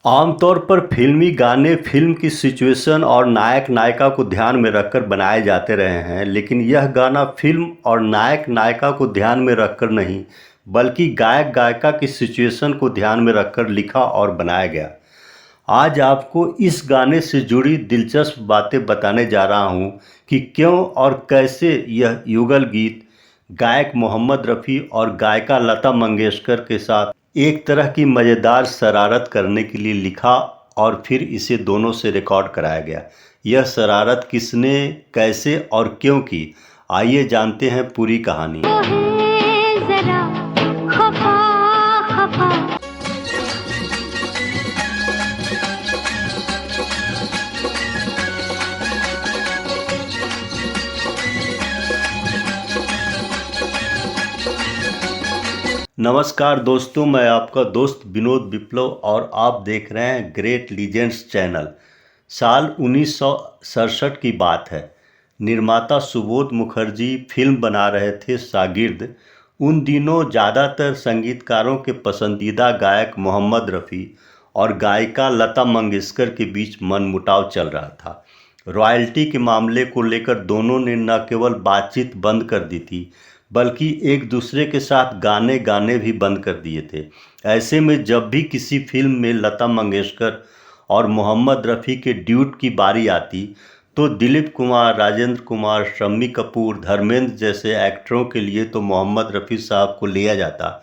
आमतौर पर फिल्मी गाने फिल्म की सिचुएशन और नायक नायिका को ध्यान में रखकर बनाए जाते रहे हैं, लेकिन यह गाना फिल्म और नायक नायिका को ध्यान में रखकर नहीं, बल्कि गायक गायिका की सिचुएशन को ध्यान में रखकर लिखा और बनाया गया। आज आपको इस गाने से जुड़ी दिलचस्प बातें बताने जा रहा हूं कि क्यों और कैसे यह युगल गीत गायक मोहम्मद रफ़ी और गायिका लता मंगेशकर के साथ एक तरह की मज़ेदार शरारत करने के लिए लिखा और फिर इसे दोनों से रिकॉर्ड कराया गया। यह शरारत किसने, कैसे और क्यों की, आइए जानते हैं पूरी कहानी। जरा खफा खफा नमस्कार दोस्तों, मैं आपका दोस्त विनोद विप्लव और आप देख रहे हैं ग्रेट लीजेंड्स चैनल। साल 1967 की बात है। निर्माता सुबोध मुखर्जी फिल्म बना रहे थे शागिर्द। उन दिनों ज़्यादातर संगीतकारों के पसंदीदा गायक मोहम्मद रफ़ी और गायिका लता मंगेशकर के बीच मनमुटाव चल रहा था। रॉयल्टी के मामले को लेकर दोनों ने न केवल बातचीत बंद कर दी थी, बल्कि एक दूसरे के साथ गाने गाने भी बंद कर दिए थे। ऐसे में जब भी किसी फिल्म में लता मंगेशकर और मोहम्मद रफ़ी के ड्यूट की बारी आती, तो दिलीप कुमार, राजेंद्र कुमार, शम्मी कपूर, धर्मेंद्र जैसे एक्टरों के लिए तो मोहम्मद रफ़ी साहब को लिया जाता,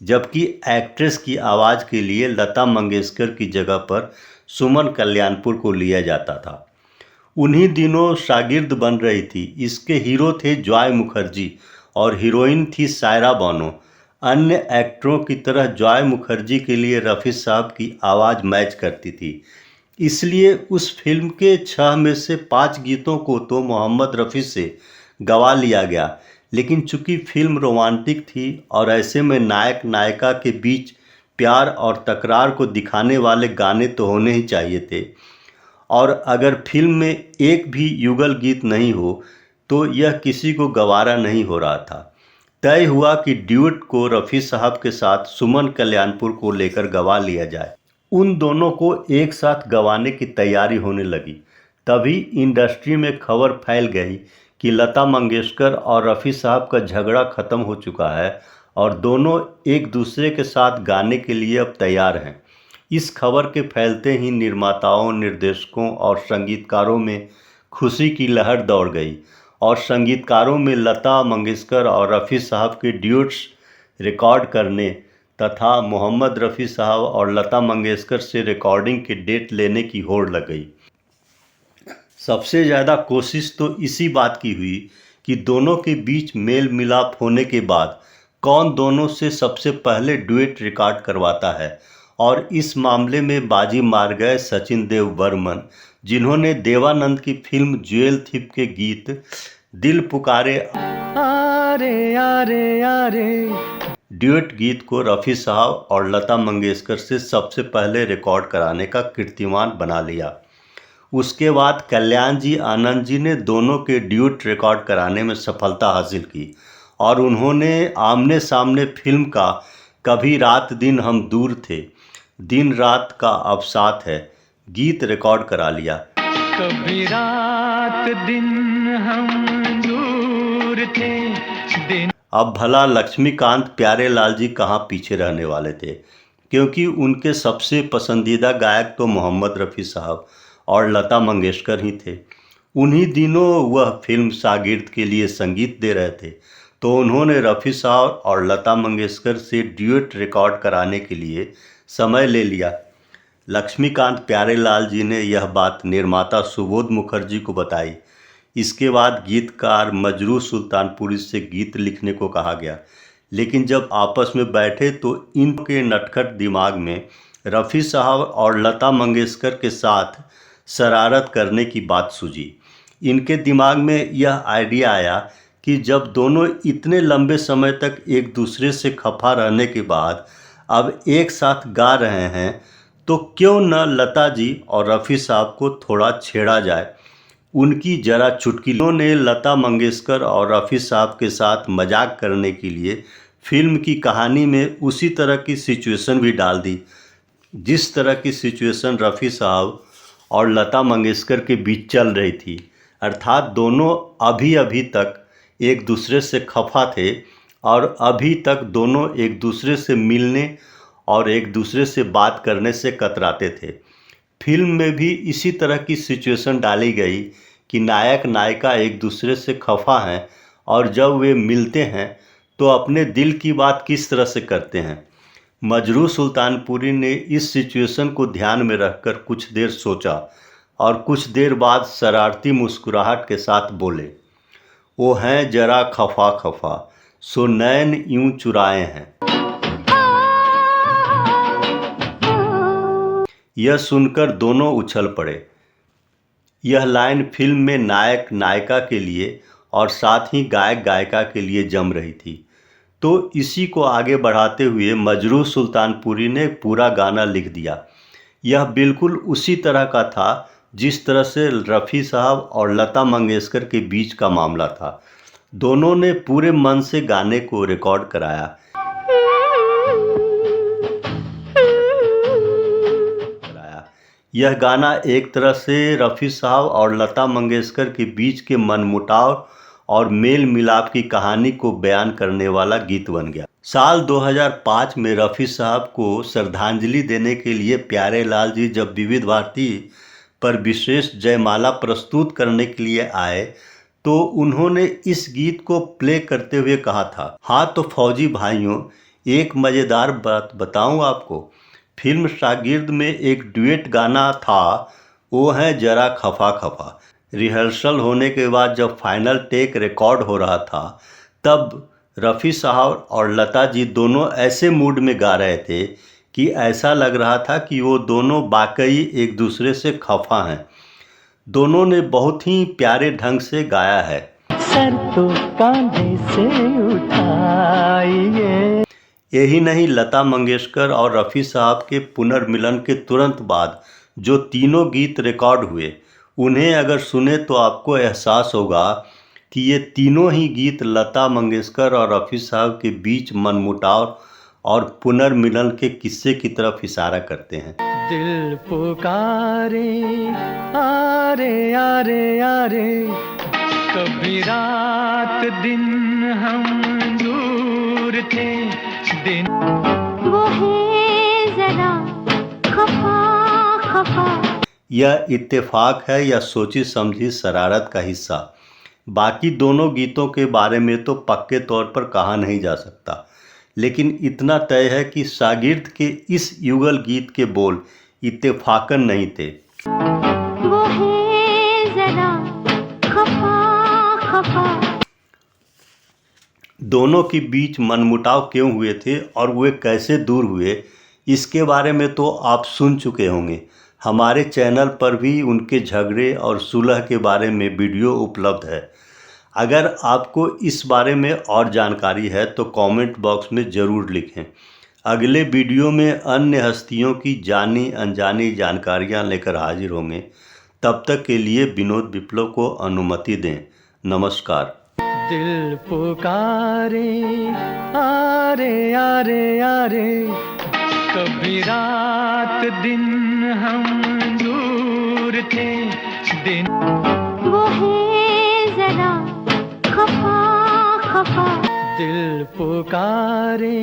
जबकि एक्ट्रेस की आवाज़ के लिए लता मंगेशकर की जगह पर सुमन कल्याणपुर को लिया जाता था। उन्हीं दिनों शागिर्द बन रही थी। इसके हीरो थे जॉय मुखर्जी और हीरोइन थी सायरा बानो। अन्य एक्टरों की तरह जॉय मुखर्जी के लिए रफ़ी साहब की आवाज़ मैच करती थी, इसलिए उस फिल्म के 6 में से 5 गीतों को तो मोहम्मद रफ़ी से गवा लिया गया। लेकिन चूंकि फिल्म रोमांटिक थी और ऐसे में नायक नायिका के बीच प्यार और तकरार को दिखाने वाले गाने तो होने ही चाहिए थे, और अगर फिल्म में एक भी युगल गीत नहीं हो तो यह किसी को गवारा नहीं हो रहा था। तय हुआ कि ड्यूट को रफ़ी साहब के साथ सुमन कल्याणपुर को लेकर गवा लिया जाए। उन दोनों को एक साथ गवाने की तैयारी होने लगी। तभी इंडस्ट्री में खबर फैल गई कि लता मंगेशकर और रफ़ी साहब का झगड़ा ख़त्म हो चुका है और दोनों एक दूसरे के साथ गाने के लिए अब तैयार हैं। इस खबर के फैलते ही निर्माताओं, निर्देशकों और संगीतकारों में खुशी की लहर दौड़ गई और संगीतकारों में लता मंगेशकर और रफ़ी साहब के ड्यूट्स रिकॉर्ड करने तथा मोहम्मद रफ़ी साहब और लता मंगेशकर से रिकॉर्डिंग के डेट लेने की होड़ लग गई। सबसे ज़्यादा कोशिश तो इसी बात की हुई कि दोनों के बीच मेल मिलाप होने के बाद कौन दोनों से सबसे पहले डुएट रिकॉर्ड करवाता है, और इस मामले में बाजी मार गए सचिन देव बर्मन, जिन्होंने देवानंद की फिल्म ज्वेल थिप के गीत दिल पुकारे आरे आरे आरे ड्यूट गीत को रफ़ी साहब और लता मंगेशकर से सबसे पहले रिकॉर्ड कराने का कीर्तिमान बना लिया। उसके बाद कल्याण जी, आनंद जी ने दोनों के ड्यूट रिकॉर्ड कराने में सफलता हासिल की और उन्होंने आमने सामने फिल्म का कभी रात दिन हम दूर थे, दिन रात का अब साथ है गीत रिकॉर्ड करा लिया। कभी रात दिन हम दूर थे दिन। अब भला लक्ष्मीकांत प्यारेलाल जी कहाँ पीछे रहने वाले थे, क्योंकि उनके सबसे पसंदीदा गायक तो मोहम्मद रफ़ी साहब और लता मंगेशकर ही थे। उन्हीं दिनों वह फिल्म शागिर्द के लिए संगीत दे रहे थे, तो उन्होंने रफ़ी साहब और लता मंगेशकर से ड्यूट रिकॉर्ड कराने के लिए समय ले लिया। लक्ष्मीकांत प्यारेलाल जी ने यह बात निर्माता सुबोध मुखर्जी को बताई। इसके बाद गीतकार मजरू सुल्तानपुरी से गीत लिखने को कहा गया, लेकिन जब आपस में बैठे तो इनके नटखट दिमाग में रफ़ी साहब और लता मंगेशकर के साथ शरारत करने की बात सूझी। इनके दिमाग में यह आइडिया आया कि जब दोनों इतने लंबे समय तक एक दूसरे से खफा रहने के बाद अब एक साथ गा रहे हैं, तो क्यों न लता जी और रफ़ी साहब को थोड़ा छेड़ा जाए। उनकी जरा चुटकिलों ने लता मंगेशकर और रफ़ी साहब के साथ मजाक करने के लिए फिल्म की कहानी में उसी तरह की सिचुएशन भी डाल दी। जिस तरह की सिचुएशन रफ़ी साहब और लता मंगेशकर के बीच चल रही थी, अर्थात दोनों अभी अभी तक एक दूसरे से खफा थे और अभी तक दोनों एक दूसरे से मिलने और एक दूसरे से बात करने से कतराते थे। फिल्म में भी इसी तरह की सिचुएशन डाली गई कि नायक नायिका एक दूसरे से खफा हैं और जब वे मिलते हैं तो अपने दिल की बात किस तरह से करते हैं। मजरू सुल्तानपुरी ने इस सिचुएशन को ध्यान में रखकर कुछ देर सोचा और कुछ देर बाद शरारती मुस्कुराहट के साथ बोले, वो हैं जरा खफा खफा सो नैन यूं चुराए हैं। यह सुनकर दोनों उछल पड़े। यह लाइन फिल्म में नायक नायिका के लिए और साथ ही गायक गायिका के लिए जम रही थी। तो इसी को आगे बढ़ाते हुए मजरू सुल्तानपुरी ने पूरा गाना लिख दिया। यह बिल्कुल उसी तरह का था जिस तरह से रफ़ी साहब और लता मंगेशकर के बीच का मामला था। दोनों ने पूरे मन से गाने को रिकॉर्ड कराया। यह गाना एक तरह से रफ़ी साहब और लता मंगेशकर के बीच के मनमुटाव और मेल मिलाप की कहानी को बयान करने वाला गीत बन गया। साल 2005 में रफ़ी साहब को श्रद्धांजलि देने के लिए प्यारे लाल जी जब विविध भारती पर विशेष जयमाला प्रस्तुत करने के लिए आए तो उन्होंने इस गीत को प्ले करते हुए कहा था, हाँ तो फौजी भाइयों, एक मज़ेदार बात बताऊं आपको। फिल्म शागिर्द में एक ड्यूएट गाना था, वो है जरा खफा खफा। रिहर्सल होने के बाद जब फाइनल टेक रिकॉर्ड हो रहा था तब रफ़ी साहब और लता जी दोनों ऐसे मूड में गा रहे थे कि ऐसा लग रहा था कि वो दोनों वाकई एक दूसरे से खफा हैं। दोनों ने बहुत ही प्यारे ढंग से गाया है। सर तो कांधे से उठाइए। यही नहीं, लता मंगेशकर और रफ़ी साहब के पुनर्मिलन के तुरंत बाद जो तीनों गीत रिकॉर्ड हुए, उन्हें अगर सुने तो आपको एहसास होगा कि ये तीनों ही गीत लता मंगेशकर और रफ़ी साहब के बीच मनमुटाव और पुनर्मिलन के किस्से की तरफ इशारा करते हैं। दिल पुकारे आरे आरे आरे, कभी रात दिन हम दूर थे, दिन वो है जरा खफा खफा। यह इत्तेफाक है या सोची समझी शरारत का हिस्सा। बाकी दोनों गीतों के बारे में तो पक्के तौर पर कहा नहीं जा सकता, लेकिन इतना तय है कि शागिर्द के इस युगल गीत के बोल इत्तेफाकन नहीं थे। वो है जरा खफा खफा। दोनों के बीच मनमुटाव क्यों हुए थे और वे कैसे दूर हुए, इसके बारे में तो आप सुन चुके होंगे। हमारे चैनल पर भी उनके झगड़े और सुलह के बारे में वीडियो उपलब्ध है। अगर आपको इस बारे में और जानकारी है तो कमेंट बॉक्स में ज़रूर लिखें। अगले वीडियो में अन्य हस्तियों की जानी अनजानी जानकारियां लेकर हाजिर होंगे। तब तक के लिए विनोद विप्लव को अनुमति दें। नमस्कार। दिल पुकारे आरे आरे आरे, कभी रात दिन हम दूर थे, दिन वो है जरा खफा खफा। दिल पुकारे।